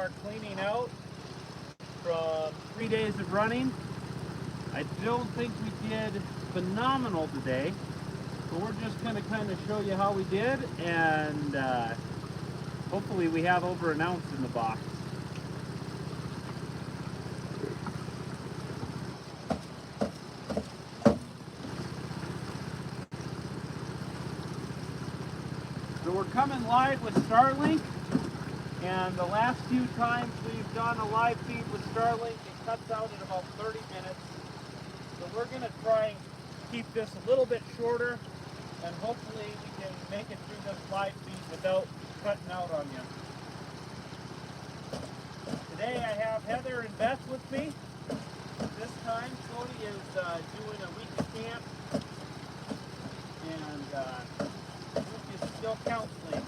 our cleaning out from 3 days of running. I don't think we did phenomenal today, but we're just going to kind of show you how we did, and hopefully we have over an ounce in the box. So we're coming live with Starlink, and the last few times we've done a live feed with Starlink, it cuts out in about 30 minutes. So we're going to try and keep this a little bit shorter, and hopefully we can make it through this live feed without cutting out on you. Today I have Heather and Beth with me. This time Cody is doing a week of camp, and Luke is still counseling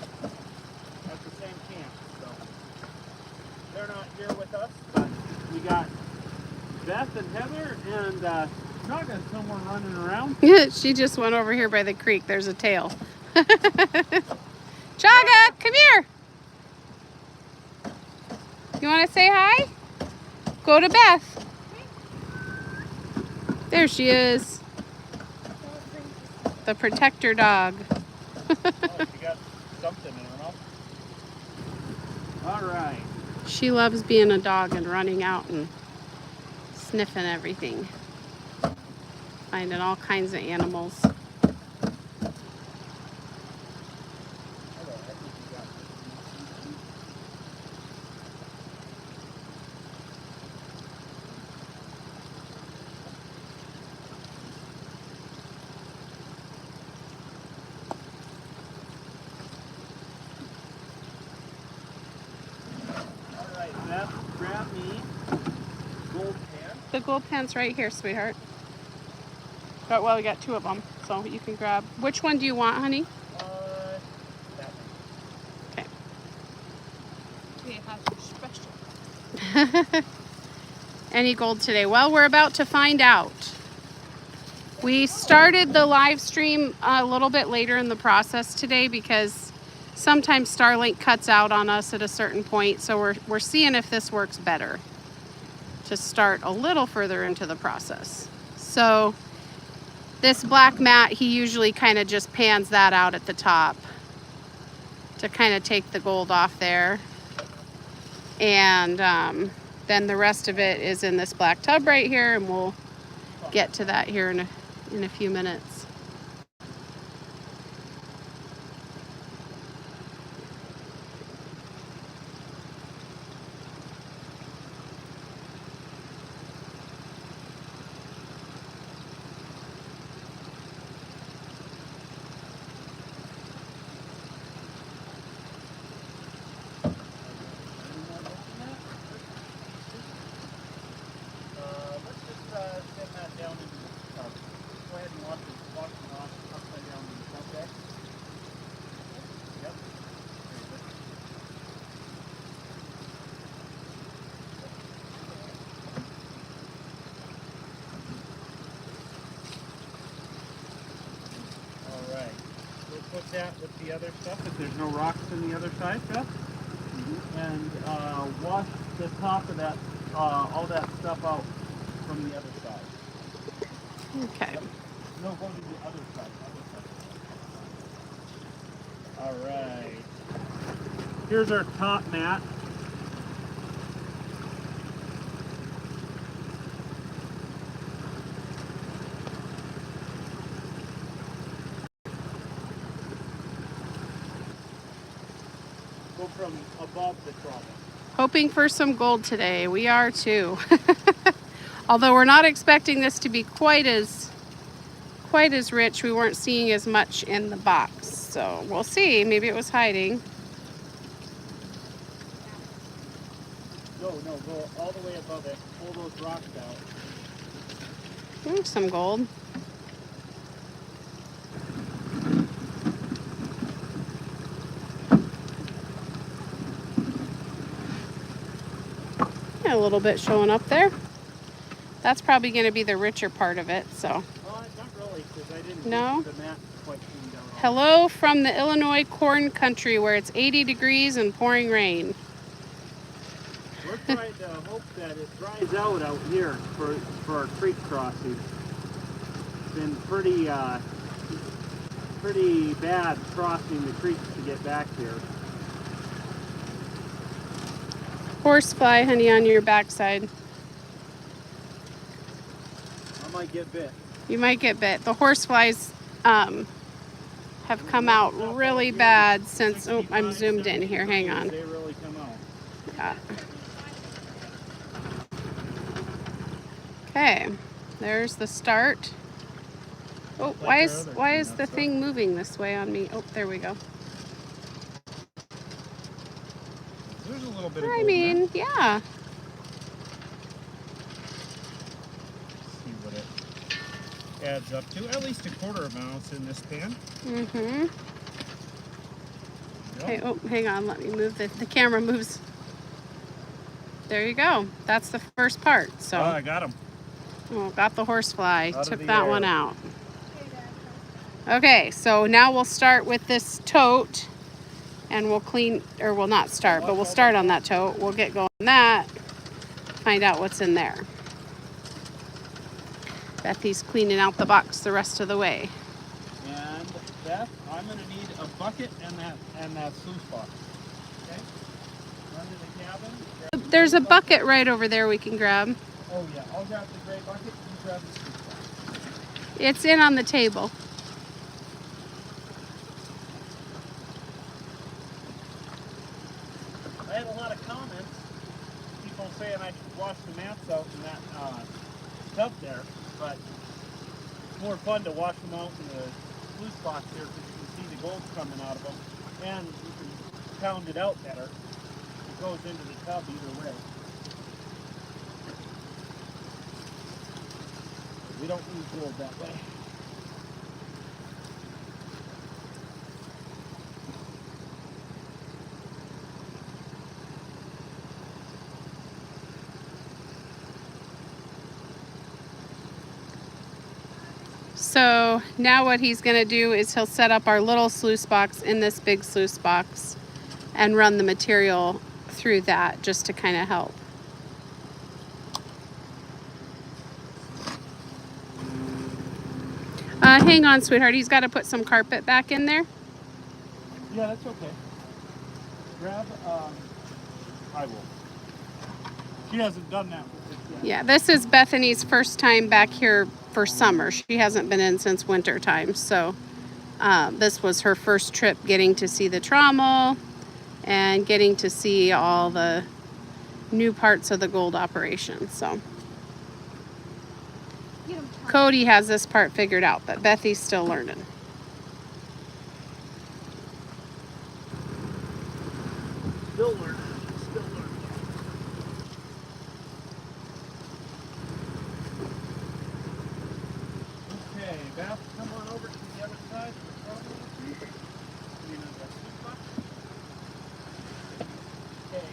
at the same camp. So they're not here with us, but we got Beth and Heather and Chaga somewhere running around. She just went over here by the creek. There's a tail. Chaga, come here. You want to say hi? Go to Beth. There she is. The protector dog. Oh, she got something in her mouth. All right. She loves being a dog and running out and sniffing everything. Finding all kinds of animals. Grab me gold pan. The gold pan's right here, sweetheart. But, well, we got two of them, so you can grab. Which one do you want, honey? That one. Okay. We have special. Any gold today? Well, we're about to find out. We started the live stream a little bit later in the process today because sometimes Starlink cuts out on us at a certain point, so we're seeing if this works better to start a little further into the process. So this black mat, he usually kind of just pans that out at the top to kind of take the gold off there. And then the rest of it is in this black tub right here, and we'll get to that here in a few minutes. Put that with the other stuff if there's no rocks on the other side, Beth. Mm-hmm. And wash the top of that, all that stuff out from the other side. Okay. Yep. No, go to the other side. All right. Here's our top mat. From above the trough. Hoping for some gold today. We are too. Although we're not expecting this to be quite as rich. We weren't seeing as much in the box. So we'll see. Maybe it was hiding. No, go all the way above it. Pull those rocks out. Ooh, some gold. A little bit showing up there. That's probably going to be the richer part of it. So. Not really, because I didn't no. Get the mat quite cleaned out. Hello from the Illinois corn country where it's 80 degrees and pouring rain. trying to hope that it dries out here for our creek crossing. It's been pretty bad crossing the creeks to get back here. Horsefly, honey, on your backside. I might get bit. You might get bit. The horseflies have come out really bad since. Oh, I'm zoomed in here. Hang on. They really come out. Yeah. Okay, there's the start. Oh, why is the thing moving this way on me? Oh, there we go. There's a little bit of I mean, yeah. See what it adds up to. At least a quarter of an ounce in this pan. Mm-hmm. Okay, oh, hang on. Let me move the camera moves. There you go. That's the first part. So I got him. Oh, got the horsefly. Took that air. one out. Okay, so now we'll start with this tote and we'll clean, or we'll not start, but we'll start on that tote. We'll get going on that, find out what's in there. Bethy's cleaning out the box the rest of the way. And Beth, I'm going to need a bucket and that sluice box. Okay? Run to the cabin. There's a bucket right over there we can grab. Oh yeah, I'll grab the gray bucket, you grab the sluice box. It's in on the table. I had a lot of comments, people saying I should wash the mats out in that tub there, but it's more fun to wash them out in the sluice box here because you can see the gold coming out of them, and you can pound it out better. It goes into the tub either way. We don't lose gold that way. So now what he's going to do is he'll set up our little sluice box in this big sluice box and run the material through that just to kind of help. Hang on, sweetheart. He's got to put some carpet back in there. Yeah, that's okay. Grab, I will. She hasn't done that with it yet. Yeah, this is Bethany's first time back here for summer. She hasn't been in since winter time, so this was her first trip getting to see the trommel and getting to see all the new parts of the gold operation. So Cody has this part figured out, but Bethy's still learning. Still learning. Still learning. Okay, Beth, come on over to the other side of the trommel. You know, that sluice box. Okay.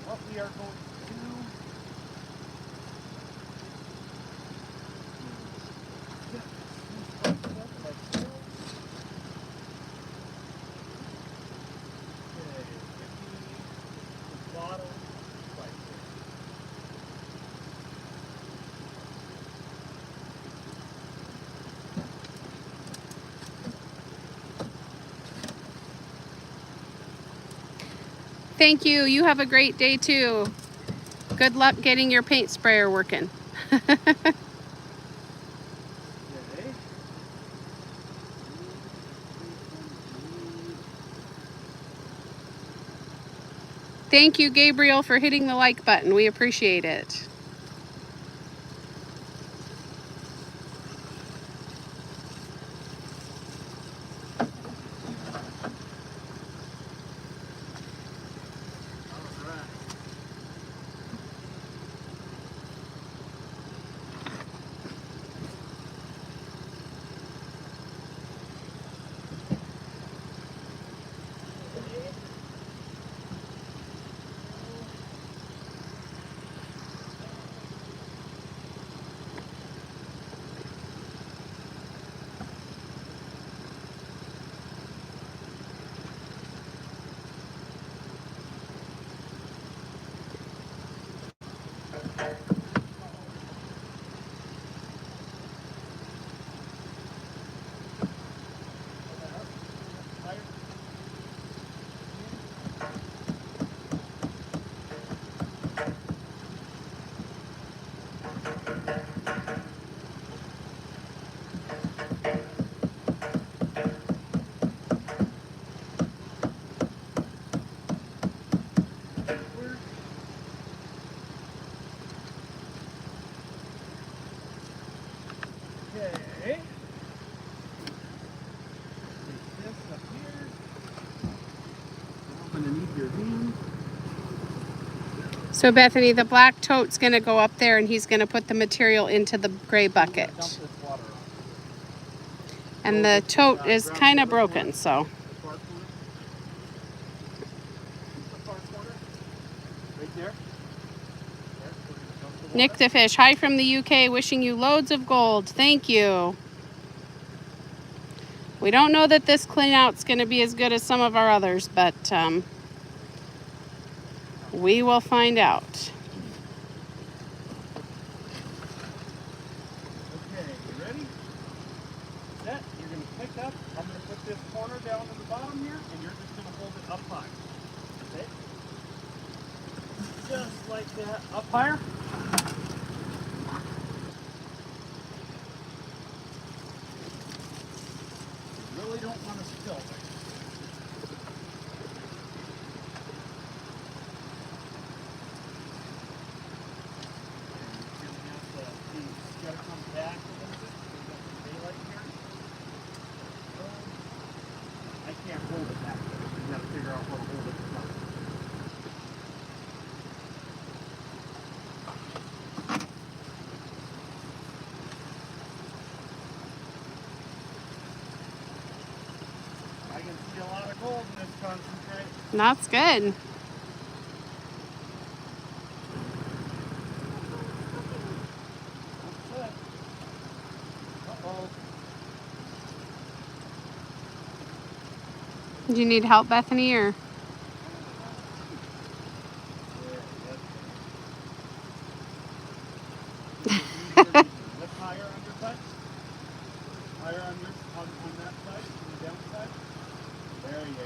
What we are going to do is get the sluice box up like so. Okay, get the bottom like this. Thank you. You have a great day too. Good luck getting your paint sprayer working. Okay. Thank you, Gabriel, for hitting the like button. We appreciate it. So Bethany, the black tote's gonna go up there and he's gonna put the material into the gray bucket. Dump this water on. And the tote is kind of broken, so. The far corner. The far corner. Right there. Nick the Fish, hi from the UK, wishing you loads of gold. Thank you. We don't know that this clean out's gonna be as good as some of our others, but we will find out. Okay, you ready? Set. You're going to pick up. I'm going to put this corner down in the bottom here, and you're just going to hold it up high. Okay? Just like that. Up higher. You really don't want to spill it. Gotta come back a little bit. We've got some daylight here. I can't hold it back there. You gotta figure out how to hold it in front. I can see a lot of gold in this concentrate. That's good. That's it. Uh-oh. Do you need help, Bethany, or? There, that's it. Lift higher on your side. Higher on your on that side, on the down side. There you go.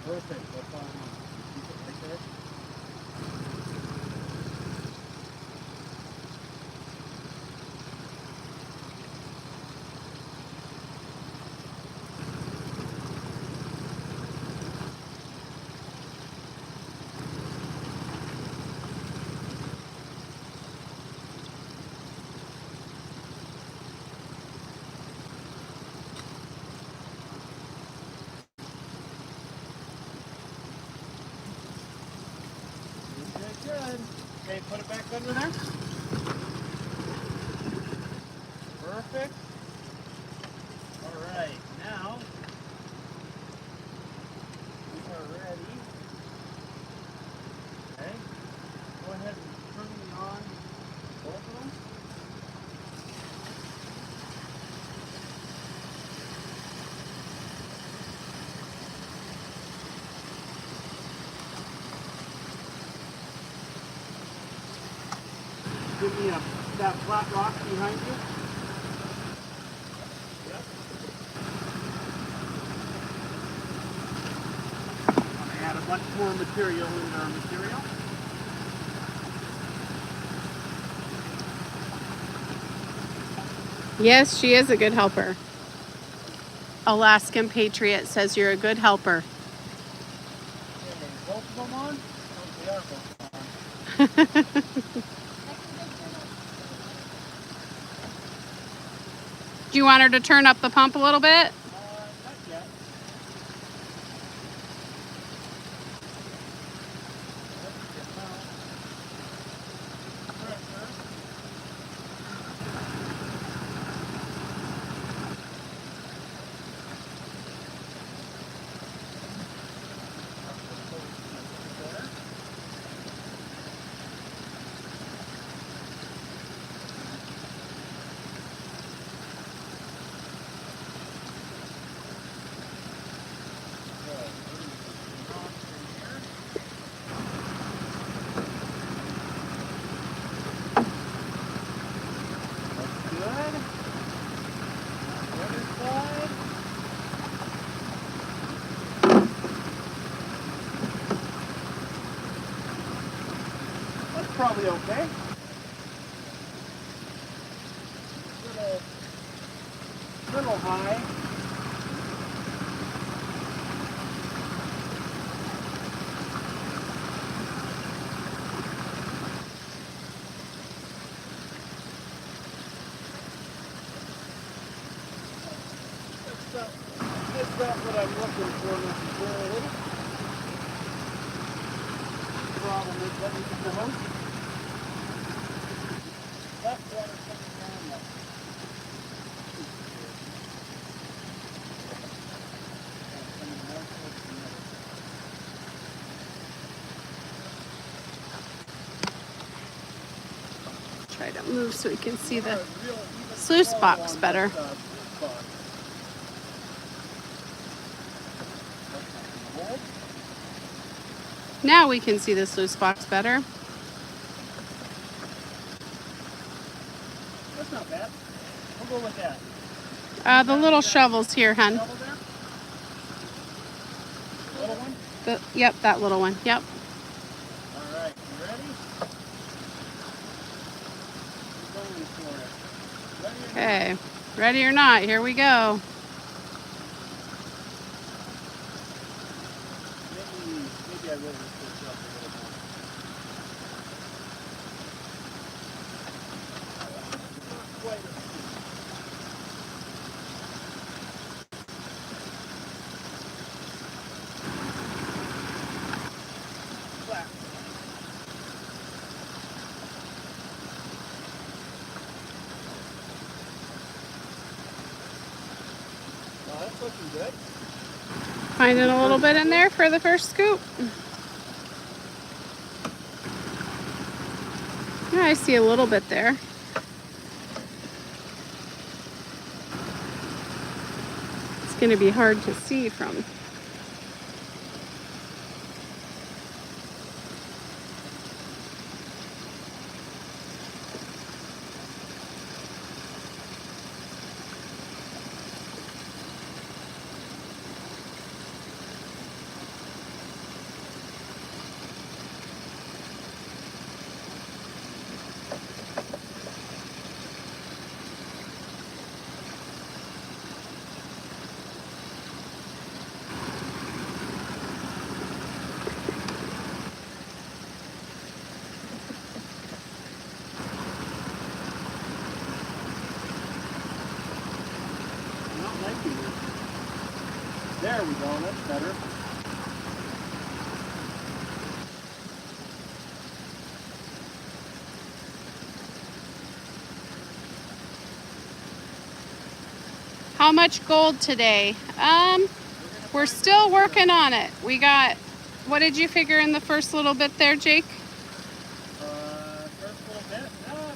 Perfect. That's all I want. Keep it right there. Good. Okay, put it back under there. Perfect. All right, now we are ready. Okay, go ahead and turn me on both of them. Give me that flat rock behind you. Yep. I'm going to add a bunch more material in our material. Yes, she is a good helper. Alaskan Patriot says you're a good helper. Okay, both of them on? Oh, they are both on. Do you want her to turn up the pump a little bit? Not yet. Probably okay. Little high. That's not what I'm looking for necessarily. problem is let me get the hose. Left water coming down now. Coming more towards the middle. Try to move so we can see You want the a real even sluice flow box on better. this, sluice box. That's not gonna hold. Now we can see the sluice box better. That's not bad. We'll go with that. The little shovels here, hun. Shovel there? Little one? Yep, that little one. Yep. All right, you ready? We're going for it. Ready or not? Okay. Ready or not, here we go. Maybe I will lift this up a little more. Not quite as steep. Flat. Well, that's looking good. Finding a little bit in there for the first scoop. Yeah, I see a little bit there. It's going to be hard to see from. Well, thank you. There we go. That's better. How much gold today? We're still working on it. We got, what did you figure in the first little bit there, Jake? First little bit.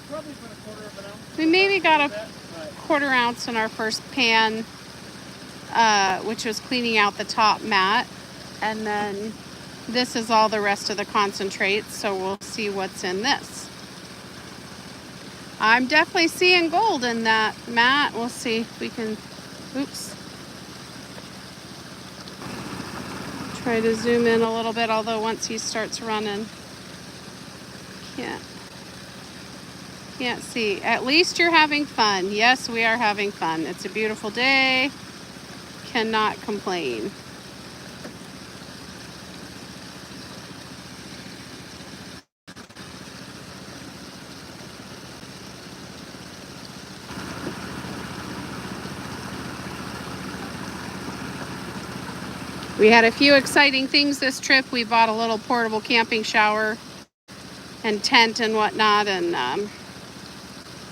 Probably put a quarter of an ounce. We maybe got a bit, but quarter ounce in our first pan, which was cleaning out the top mat. And then this is all the rest of the concentrates, so we'll see what's in this. I'm definitely seeing gold in that mat. We'll see if we can, oops. Try to zoom in a little bit, although once he starts running, can't see. At least you're having fun. Yes, we are having fun. It's a beautiful day. Cannot complain. We had a few exciting things this trip. We bought a little portable camping shower and tent and whatnot, and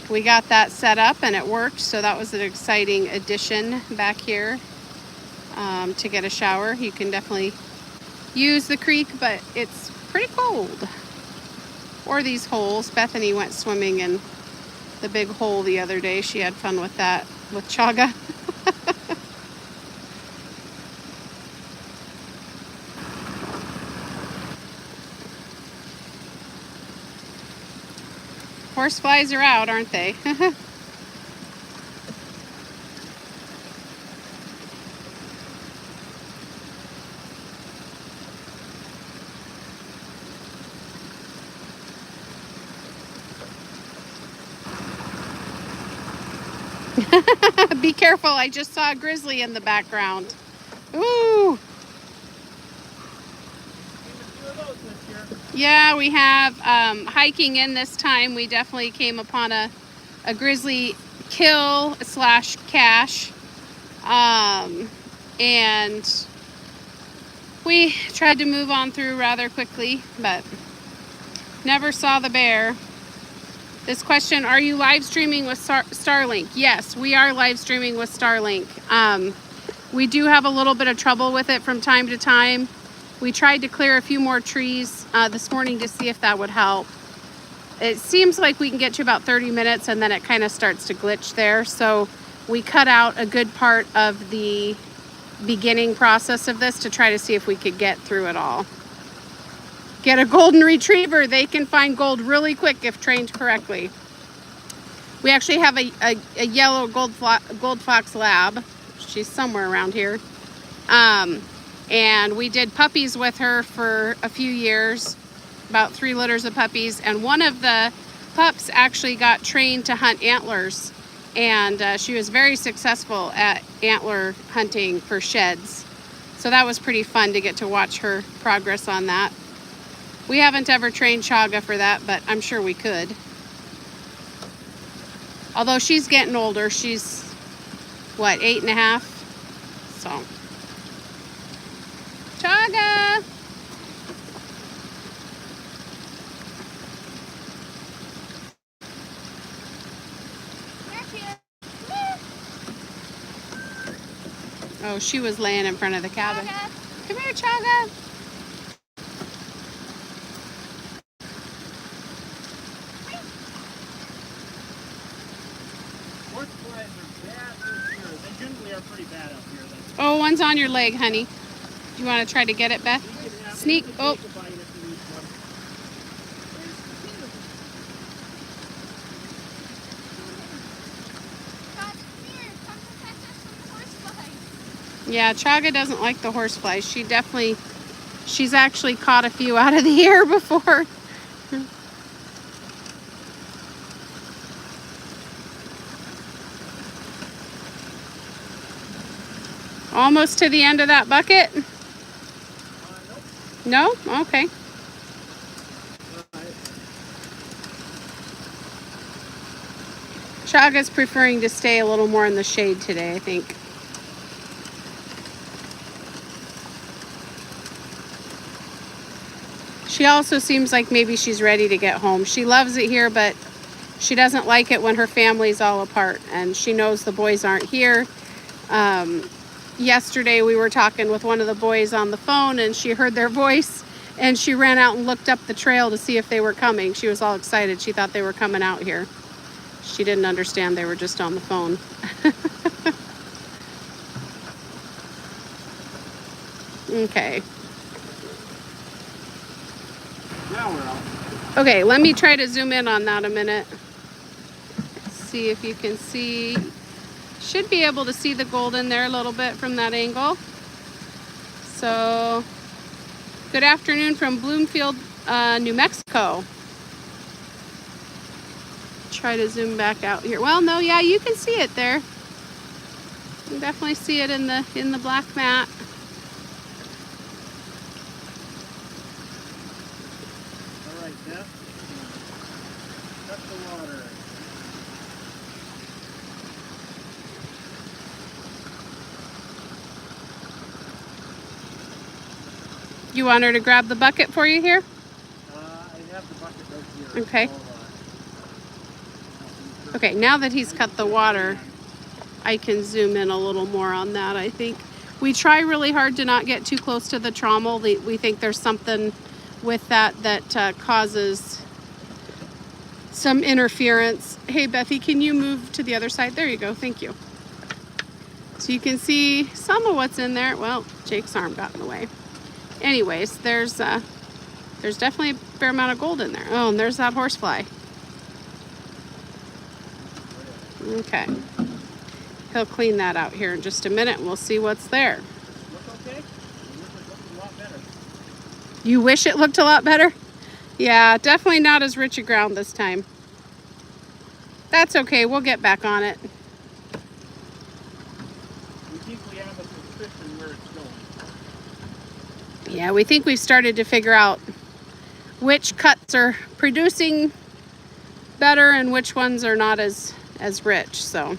we got that set up and it worked. So that was an exciting addition back here to get a shower. You can definitely use the creek, but it's pretty cold. Or these holes. Bethany went swimming in the big hole the other day. She had fun with that, with chaga. Horseflies are out, aren't they? Be careful, I just saw a grizzly in the background. Ooh. Yeah, we have. Hiking in this time, we definitely came upon a grizzly kill slash cache. And we tried to move on through rather quickly, but Never saw the bear. This question, are you live streaming with Starlink? Yes, we are live streaming with Starlink. We do have a little bit of trouble with it from time to time. We tried to clear a few more trees this morning to see if that would help. It seems like we can get to about 30 minutes and then it kind of starts to glitch there. So we cut out a good part of the beginning process of this to try to see if we could get through it all. Get a golden retriever. They can find gold really quick if trained correctly. We actually have a yellow gold fox lab. She's somewhere around here. And we did puppies with her for a few years, about 3 litters of puppies. And one of the pups actually got trained to hunt antlers. And she was very successful at antler hunting for sheds. So that was pretty fun to get to watch her progress on that. We haven't ever trained Chaga for that, but I'm sure we could. Although she's getting older, she's, what, 8.5? So. Chaga! Oh, she was laying in front of the cabin. Chaga. Come here, Chaga. Horseflies are bad this year. They generally are pretty bad up here. Oh, one's on your leg, honey. Do you want to try to get it, Beth? Sneak. Oh. Yeah, Chaga doesn't like the horseflies. She's actually caught a few out of the air before. Almost to the end of that bucket? No? Okay. Chaga's preferring to stay a little more in the shade today, I think. She also seems like maybe she's ready to get home. She loves it here, but she doesn't like it when her family's all apart, and she knows the boys aren't here. Yesterday we were talking with one of the boys on the phone, and she heard their voice, and she ran out and looked up the trail to see if they were coming. She was all excited. She thought they were coming out here. She didn't understand they were just on the phone. Okay. Now we're out. Okay, let me try to zoom in on that a minute. See if you can see. Should be able to see the gold in there a little bit from that angle. So, good afternoon from Bloomfield, New Mexico. Try to zoom back out here. Well, no, yeah, you can see it there. You can definitely see it in the black mat. All right, Beth. Cut the water. You want her to grab the bucket for you here? I have the bucket right here. Okay. Okay, now that he's cut the water, I can zoom in a little more on that, I think. We try really hard to not get too close to the trommel. We think there's something with that causes some interference. Hey, Bethy, can you move to the other side? There you go, thank you. So you can see some of what's in there. Well, Jake's arm got in the way. Anyways, there's definitely a fair amount of gold in there. Oh, and there's that horsefly. Okay. He'll clean that out here in just a minute and we'll see what's there. Look okay? It looks a lot better. You wish it looked a lot better? Yeah, definitely not as rich a ground this time. That's okay, we'll get back on it. We think we have a suspicion where it's going. Yeah, we think we've started to figure out which cuts are producing better and which ones are not as rich. So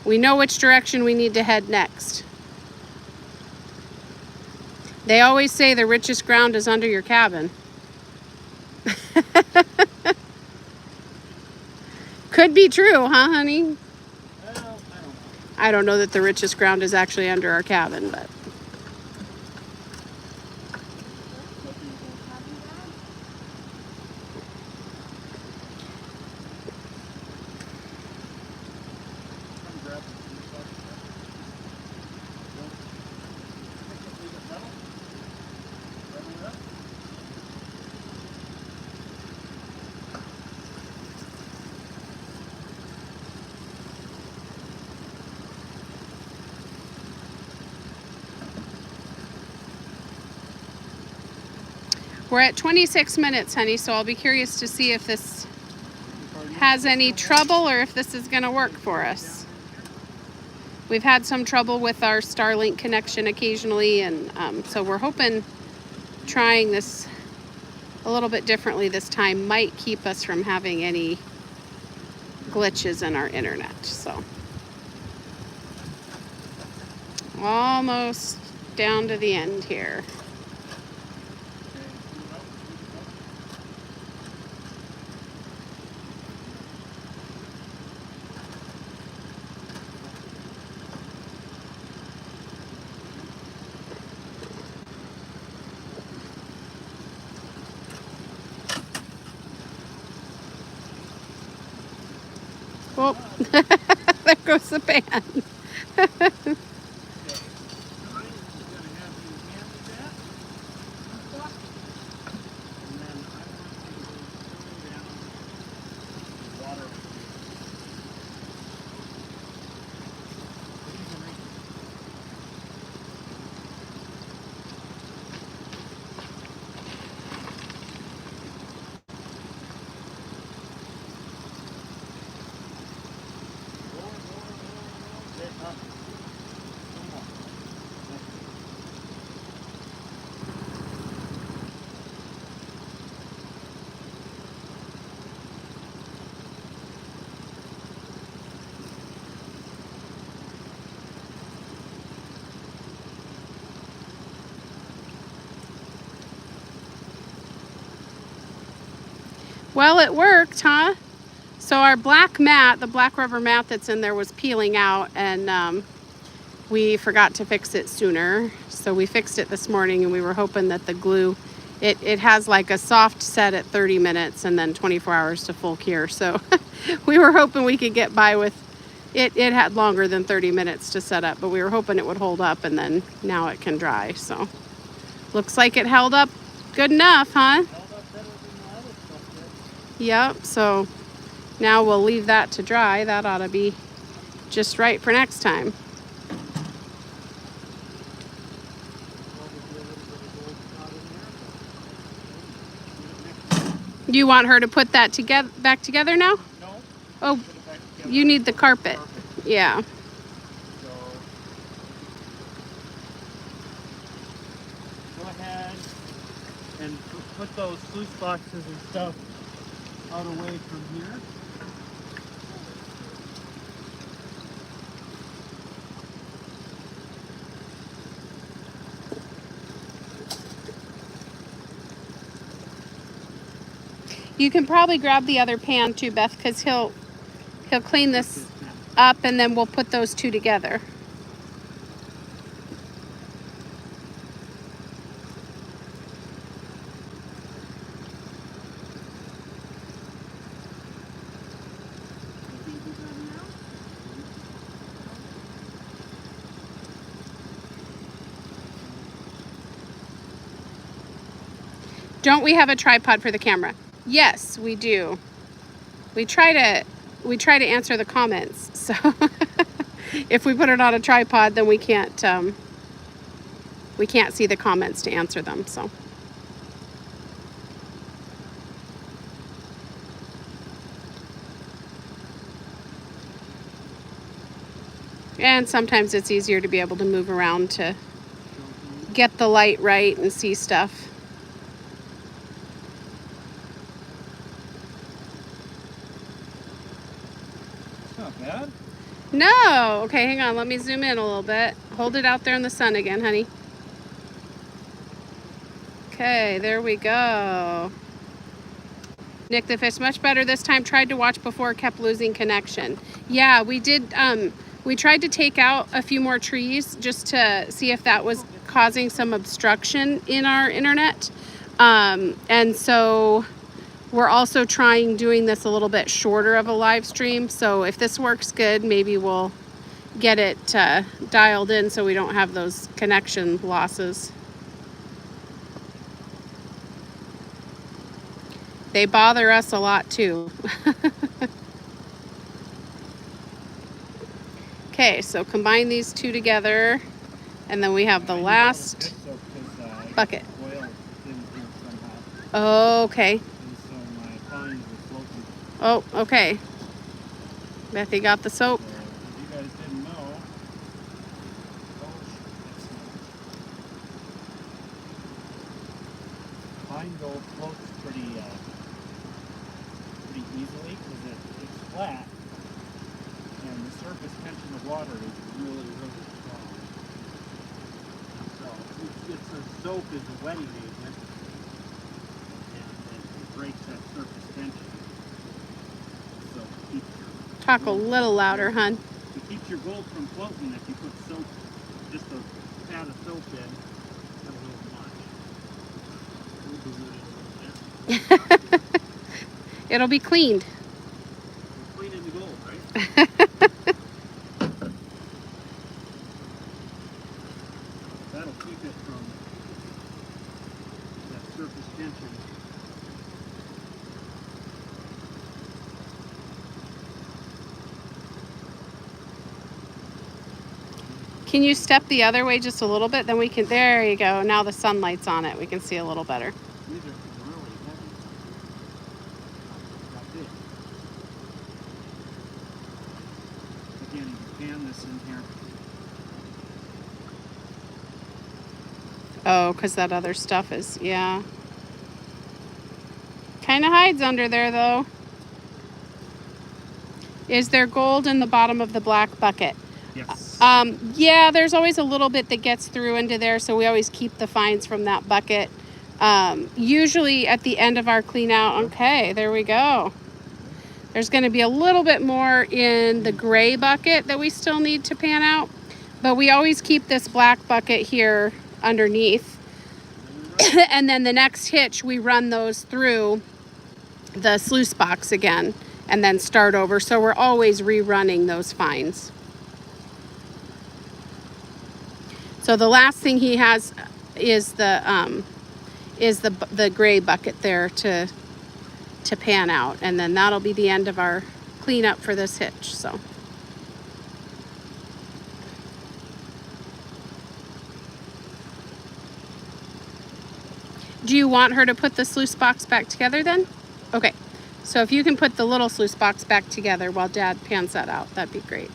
we know which direction we need to head next. They always say the richest ground is under your cabin. Could be true, huh, honey? Well, I don't know. I don't know that the richest ground is actually under our cabin, but Come grab some food stuff. Leave it settle. Settle it up. we're at 26 minutes, honey, so I'll be curious to see if this has any trouble or if this is going to work for us. We've had some trouble with our Starlink connection occasionally, and so we're hoping trying this a little bit differently this time might keep us from having any glitches in our internet. So almost down to the end here. Oh, there goes the pan. Well, it worked, huh? So our black mat, the black rubber mat that's in there, was peeling out, and we forgot to fix it sooner. So we fixed it this morning, and we were hoping that the glue, it has like a soft set at 30 minutes and then 24 hours to full cure. So we were hoping we could get by with it. It had longer than 30 minutes to set up, but we were hoping it would hold up, and then now it can dry. So looks like it held up good enough, huh? Yep, so now we'll leave that to dry. That ought to be just right for next time. You want her to put that back together now? No. Oh, Put it back together. you need the carpet. Yeah. So go ahead and put those sluice boxes and stuff out away from here. You can probably grab the other pan too, Beth, because he'll clean this up, and then we'll put those two together. Don't we have a tripod for the camera? Yes, we do. We try to answer the comments. So if we put it on a tripod, then we can't see the comments to answer them. So and sometimes it's easier to be able to move around to get the light right and see stuff. Not bad. No. Okay, hang on. Let me zoom in a little bit. Hold it out there in the sun again, honey. Okay, there we go. Nick the Fish, much better this time. Tried to watch before, kept losing connection. Yeah, we did. We tried to take out a few more trees just to see if that was causing some obstruction in our internet. And so we're also trying doing this a little bit shorter of a live stream. So if this works good, maybe we'll get it dialed in so we don't have those connection losses. They bother us a lot too. Okay, so combine these two together, and then we have the last bucket. Oh, okay. Oh, okay. Bethy got the soap. You guys didn't know. Pine gold floats pretty easily because it's flat, and the surface tension of water is really strong. So the soap is a wetting agent, and it breaks that surface tension. So it keeps your Talk a little louder, hun. It keeps your gold from floating if you put soap, just a pat of soap in. Not a little much. We'll dilute it a little bit. It'll be cleaned. We're cleaning the gold, right? That'll keep it from that surface tension. Can you step the other way just a little bit? Then we can, there you go. Now the sunlight's on it. We can see a little better. These are really heavy. That's it. Again, you can pan this in here. Oh, because that other stuff is, yeah. Kind of hides under there, though. Is there gold in the bottom of the black bucket? Yes. Yeah, there's always a little bit that gets through into there, so we always keep the fines from that bucket. Usually at the end of our clean out, okay, there we go. There's going to be a little bit more in the gray bucket that we still need to pan out, but we always keep this black bucket here underneath. And then the next hitch, we run those through the sluice box again and then start over. So we're always rerunning those fines. So the last thing he has is the gray bucket there to pan out, and then that'll be the end of our cleanup for this hitch. So do you want her to put the sluice box back together then? Okay, so if you can put the little sluice box back together while Dad pans that out, that'd be great.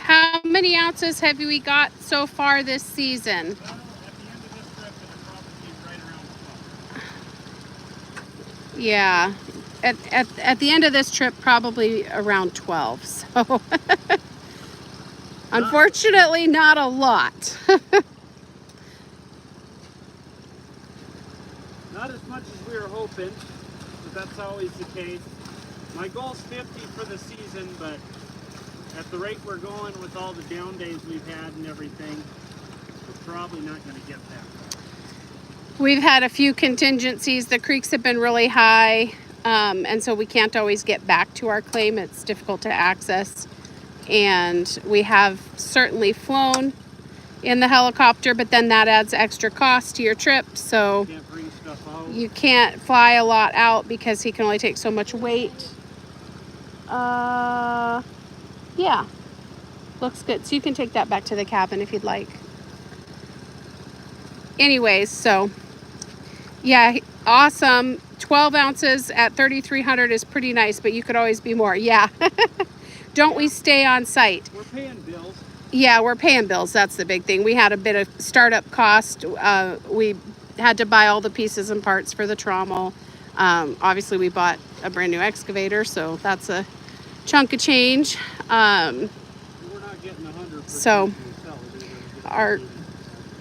How many ounces have we got so far this season? Well, at the end of this trip, it'll probably be right around 12. Yeah, at the end of this trip, probably around 12. So unfortunately, not a lot. Not as much as we were hoping, but that's always the case. My goal's 50 for the season, but at the rate we're going with all the down days we've had and everything, we're probably not going to get that far. We've had a few contingencies. The creeks have been really high, and so we can't always get back to our claim. It's difficult to access, and we have certainly flown in the helicopter, but then that adds extra cost to your trip. So Can't bring stuff out. you can't fly a lot out because he can only take so much weight. Yeah, looks good. So you can take that back to the cabin if you'd like. Anyways, so yeah, awesome. 12 ounces at 3,300 is pretty nice, but you could always be more. Yeah. don't we stay on site? We're paying bills. Yeah, we're paying bills. That's the big thing. We had a bit of startup cost. We had to buy all the pieces and parts for the trommel. Obviously, we bought a brand new excavator, so that's a chunk of change. We're not getting 100%. So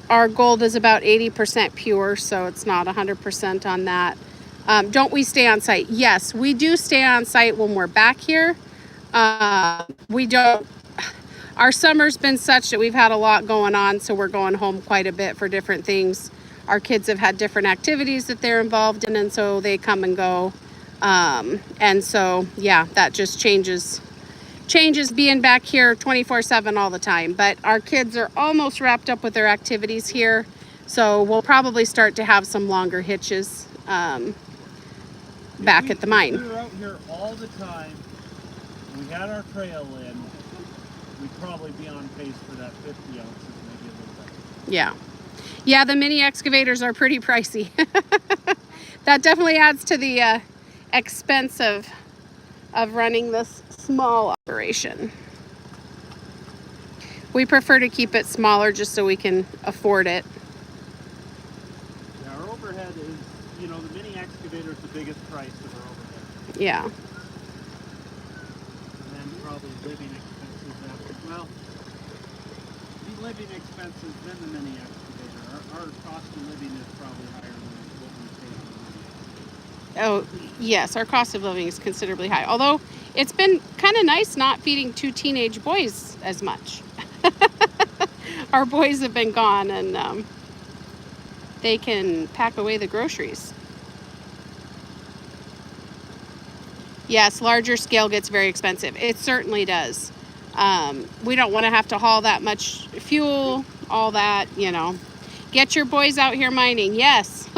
our gold is about 80% pure, so it's not 100% on that. Don't we stay on site? Yes, we do stay on site when we're back here. We don't. Our summer's been such that we've had a lot going on, so we're going home quite a bit for different things. Our kids have had different activities that they're involved in, and so they come and go. And so, yeah, that just changes being back here 24/7 all the time. But our kids are almost wrapped up with their activities here, so we'll probably start to have some longer hitches back at the mine. If we were out here all the time, we had our trail in, we'd probably be on pace for that 50 ounces, maybe a little bit. Yeah. Yeah, the mini excavators are pretty pricey. That definitely adds to the expense of running this small operation. We prefer to keep it smaller just so we can afford it. Yeah, our overhead is, you know, the mini excavator is the biggest price of our overhead. Yeah. And then probably living expenses after, well, the living expenses, then the mini excavator. Our cost of living is probably higher than what we pay on the mini excavator. Oh, yes, our cost of living is considerably high. Although it's been kind of nice not feeding 2 teenage boys as much. Our boys have been gone, and they can pack away the groceries. Yes, larger scale gets very expensive. It certainly does. We don't want to have to haul that much fuel, all that, you know. Get your boys out here mining. Yes.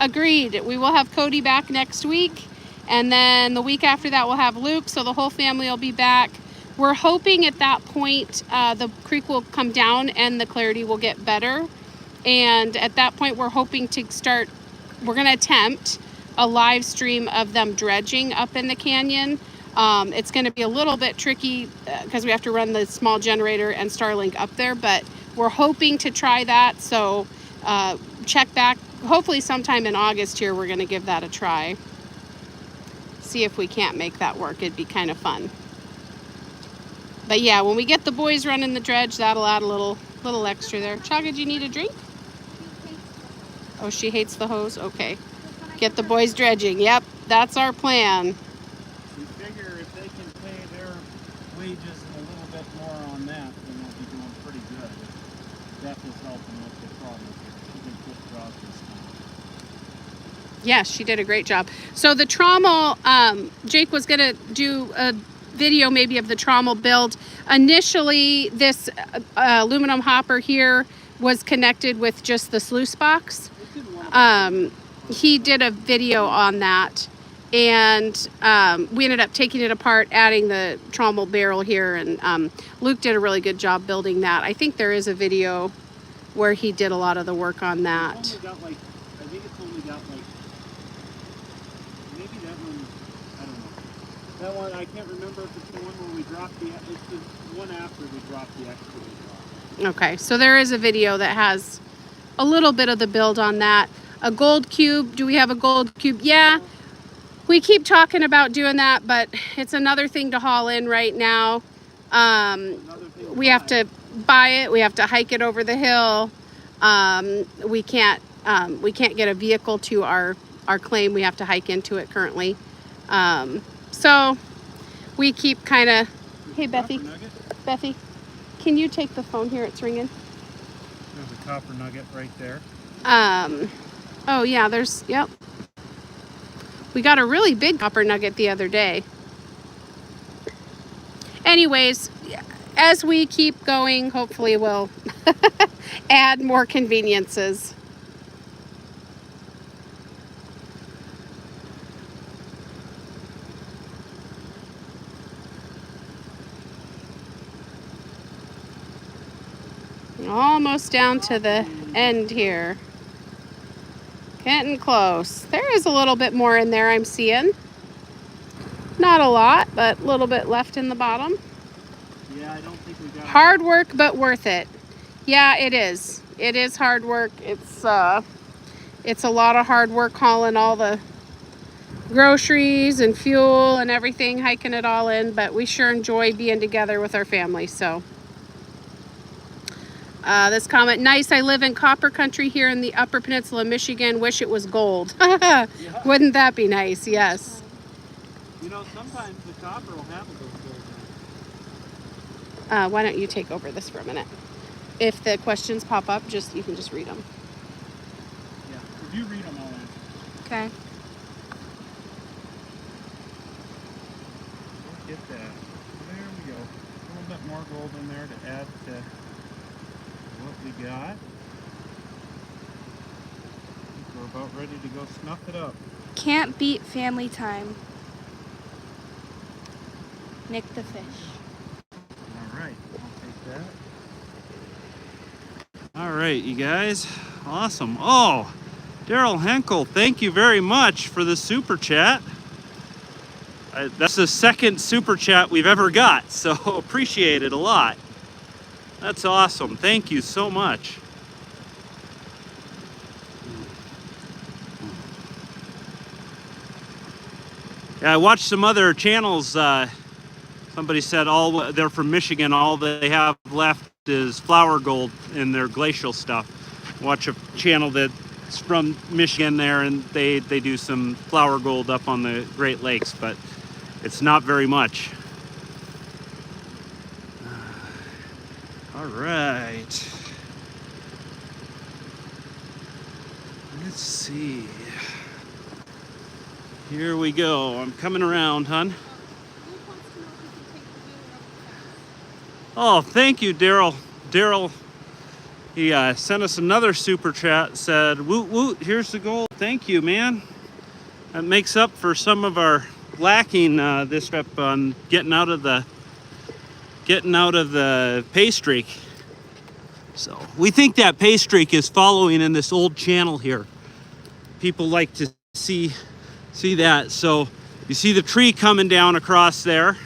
Agreed. We will have Cody back next week. And then the week after that, we'll have Luke. So the whole family will be back. We're hoping at that point, the creek will come down and the clarity will get better. And at that point, we're hoping to start, we're going to attempt a live stream of them dredging up in the canyon. It's going to be a little bit tricky because we have to run the small generator and Starlink up there, but we're hoping to try that. So check back, hopefully sometime in August here, we're going to give that a try. See if we can't make that work. It'd be kind of fun. But yeah, when we get the boys running the dredge, that'll add a little extra there. Chaga, do you need a drink? Oh, she hates the hose? Okay. Get the boys dredging. Yep, that's our plan. We figure if they can pay their wages and a little bit more on that, then they'll be doing pretty good. Beth is helping with the problem here. She did a good job this time. Yes, she did a great job. So the trommel, Jake was going to do a video maybe of the trommel build. Initially, this aluminum hopper here was connected with just the sluice box. He did a video on that, and we ended up taking it apart, adding the trommel barrel here, and Luke did a really good job building that. I think there is a video where he did a lot of the work on that. It's only got like, I think it's only got like, maybe that one, I don't know. That one, I can't remember if it's the one where we dropped the, it's the one after we dropped the excavator off. Okay, so there is a video that has a little bit of the build on that. A gold cube, do we have a gold cube? Yeah, we keep talking about doing that, but it's another thing to haul in right now. We have to buy it, we have to hike it over the hill. We can't get a vehicle to our claim. We have to hike into it currently. So we keep kind of, hey Bethy, can you take the phone here? It's ringing. There's a copper nugget right there. Oh yeah, yep. We got a really big copper nugget the other day. Anyways, as we keep going, hopefully we'll add more conveniences. Almost down to the end here. Getting close. There is a little bit more in there I'm seeing. Not a lot, but a little bit left in the bottom. Yeah, I don't think we got Hard work, but worth it. Yeah, it is. It is hard work. It's a lot of hard work hauling all the groceries and fuel and everything, hiking it all in, but we sure enjoy being together with our family. So this comment, nice, I live in copper country here in the Upper Peninsula of Michigan, wish it was gold. Yeah. Wouldn't that be nice? Yes. You know, sometimes the copper will have a little gold in it. Why don't you take over this for a minute? If the questions pop up, you can just read them. Yeah, if you read them, I'll answer. Okay. Get that. There we go. A little bit more gold in there to add to what we got. I think we're about ready to go snuff it up. Can't beat family time. Nick the fish. All right, I'll take that. All right, you guys. Awesome. Oh, Daryl Henkel, thank you very much for the super chat. That's the second super chat we've ever got, so appreciate it a lot. That's awesome. Thank you so much. Yeah, I watched some other channels. Somebody said they're from Michigan. All they have left is flour gold in their glacial stuff. Watch a channel that's from Michigan there, and they do some flour gold up on the Great Lakes, but it's not very much. All right. Let's see. Here we go. I'm coming around, hon. Oh, thank you, Daryl. Daryl, he sent us another super chat, said, woot woot, here's the gold. Thank you, man. That makes up for some of our lacking this trip on getting out of the pay streak. So we think that pay streak is following in this old channel here. People like to see that. So you see the tree coming down across there,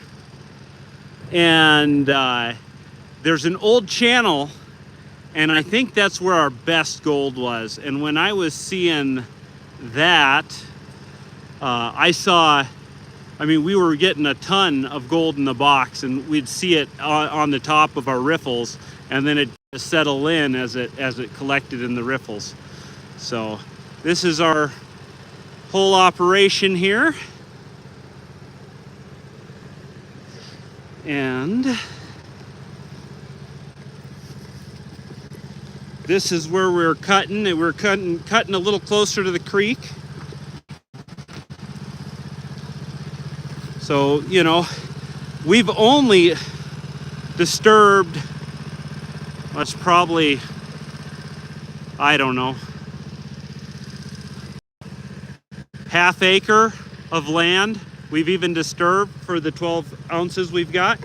and there's an old channel, and I think that's where our best gold was. And when I was seeing that, we were getting a ton of gold in the box, and we'd see it on the top of our riffles, and then it settle in as it collected in the riffles. So this is our whole operation here, and this is where we're cutting, and we're cutting a little closer to the creek. So, you know, we've only disturbed, that's probably, I don't know, half acre of land we've even disturbed for the 12 ounces we've got.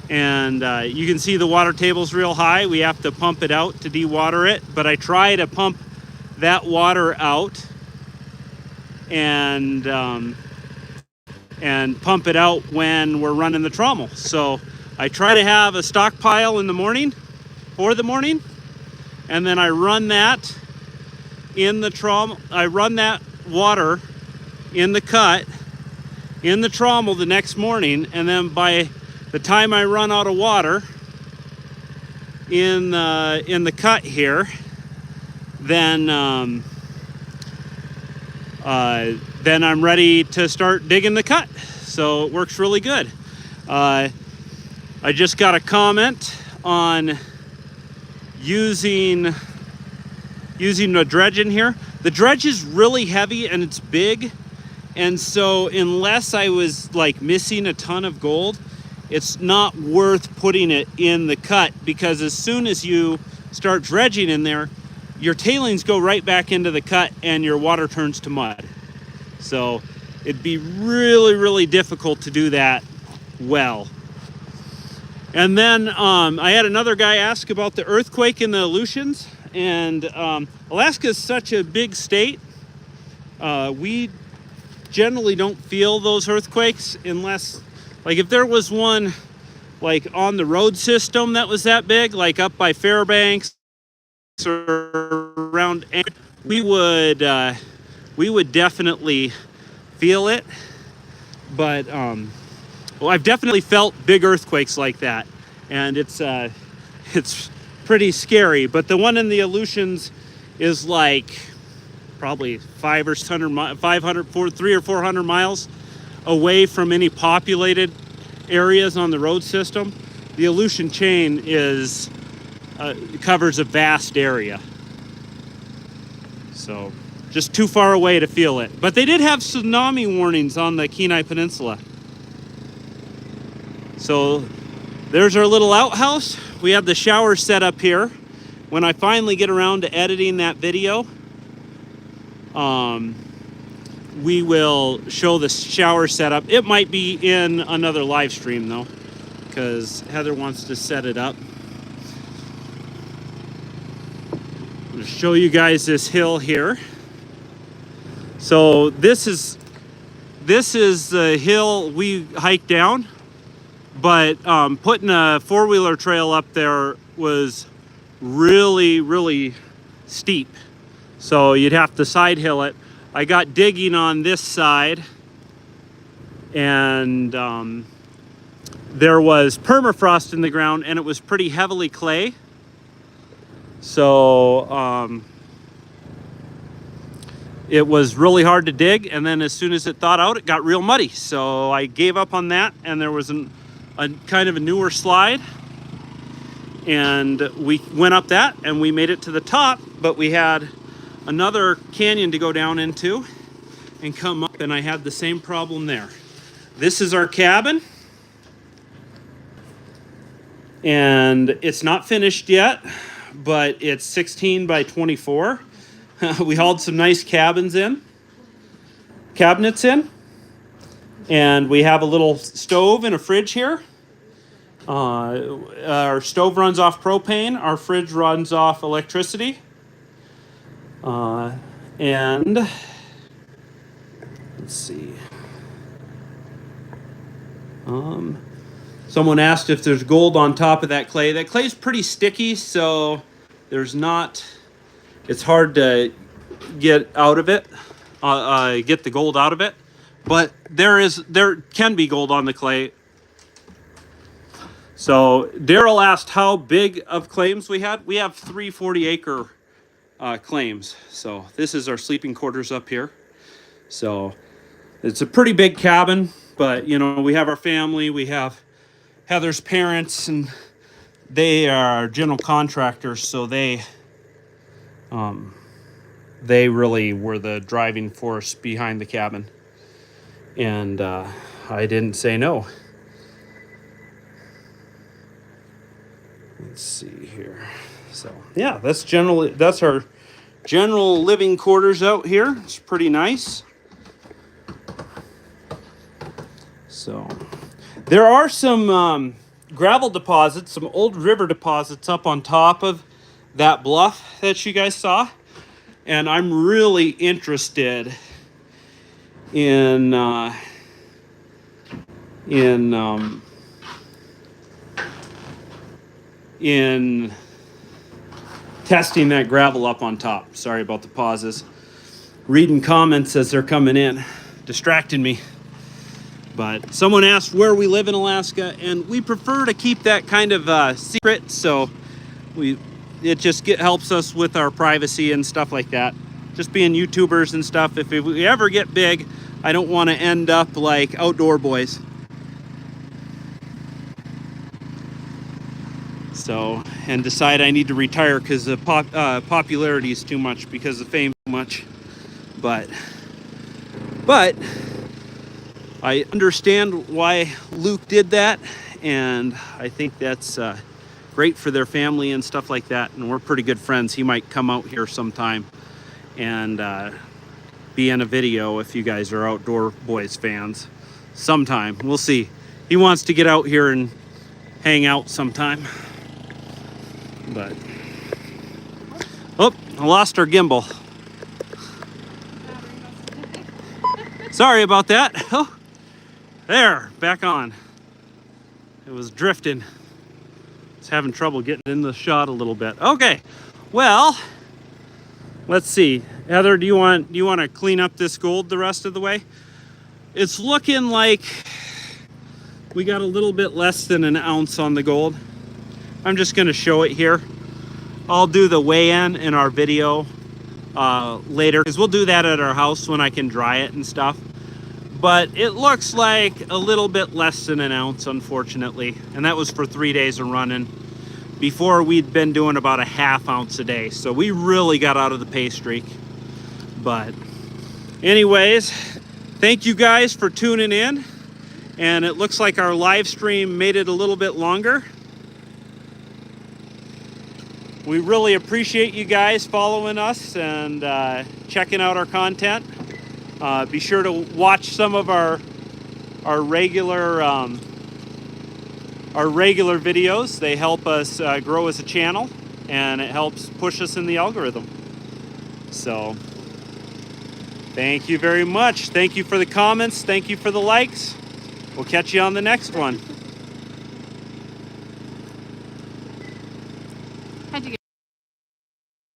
And you can see the water table's real high. We have to pump it out to dewater it, but I try to pump that water out and pump it out when we're running the trommel. So I try to have a stockpile in the morning, for the morning, and then I run that in the trommel. I run that water in the cut, in the trommel the next morning, and then by the time I run out of water in the cut here, then I'm ready to start digging the cut. So it works really good. I just got a comment on using the dredge in here. The dredge is really heavy and it's big, and so unless I was like missing a ton of gold, it's not worth putting it in the cut, because as soon as you start dredging in there, your tailings go right back into the cut and your water turns to mud. So it'd be really, really difficult to do that well. And then I had another guy ask about the earthquake in the Aleutians, and Alaska is such a big state. We generally don't feel those earthquakes unless, like if there was one like on the road system that was that big, like up by Fairbanks or around, we would definitely feel it. But well, I've definitely felt big earthquakes like that, and it's pretty scary. But the one in the Aleutians is like probably 300 or 400 miles away from any populated areas on the road system. The Aleutian chain covers a vast area, so just too far away to feel it. But they did have tsunami warnings on the Kenai Peninsula. So there's our little outhouse. We have the shower set up here. When I finally get around to editing that video, we will show the shower setup. It might be in another live stream though, because Heather wants to set it up. I'm going to show you guys this hill here. So this is the hill we hiked down, but putting a four-wheeler trail up there was really, really steep. So you'd have to side hill it. I got digging on this side, and there was permafrost in the ground, and it was pretty heavily clay. So it was really hard to dig, and then as soon as it thawed out, it got real muddy. So I gave up on that, and there was a kind of a newer slide, and we went up that, and we made it to the top, but we had another canyon to go down into and come up, and I had the same problem there. This is our cabin, and it's not finished yet, but it's 16 by 24. We hauled some nice cabinets in, and we have a little stove and a fridge here. Our stove runs off propane, our fridge runs off electricity. And let's see. Someone asked if there's gold on top of that clay. That clay's pretty sticky, so it's hard to get out of it, get the gold out of it. But there can be gold on the clay. So Daryl asked how big of claims we had. We have 3 40-acre claims. So this is our sleeping quarters up here. So it's a pretty big cabin, but you know, we have our family, we have Heather's parents, and they are general contractors, so they really were the driving force behind the cabin. And I didn't say no. Let's see here. So yeah, that's our general living quarters out here. It's pretty nice. So there are some gravel deposits, some old river deposits up on top of that bluff that you guys saw, and I'm really interested in testing that gravel up on top. Sorry about the pauses. Reading comments as they're coming in, distracting me. But someone asked where we live in Alaska, and we prefer to keep that kind of secret, so it just helps us with our privacy and stuff like that. Just being YouTubers and stuff, if we ever get big, I don't want to end up like Outdoor Boys. So, and decide I need to retire because the popularity is too much, because the fame too much. But I understand why Luke did that, and I think that's great for their family and stuff like that. And we're pretty good friends. He might come out here sometime and be in a video if you guys are Outdoor Boys fans. Sometime, we'll see. He wants to get out here and hang out sometime. But oh, I lost our gimbal. Sorry about that. Oh, there, back on. It was drifting. It's having trouble getting in the shot a little bit. Okay, well, let's see. Heather, do you want to clean up this gold the rest of the way? It's looking like we got a little bit less than an ounce on the gold. I'm just going to show it here. I'll do the weigh-in in our video later, because we'll do that at our house when I can dry it and stuff. But it looks like a little bit less than an ounce, unfortunately. And that was for 3 days of running. Before, we'd been doing about a ½ ounce a day. So we really got out of the pay streak. But anyways, thank you guys for tuning in. And it looks like our live stream made it a little bit longer. We really appreciate you guys following us and checking out our content. Be sure to watch some of our regular videos. They help us grow as a channel, and it helps push us in the algorithm. So thank you very much. Thank you for the comments. Thank you for the likes. We'll catch you on the next one.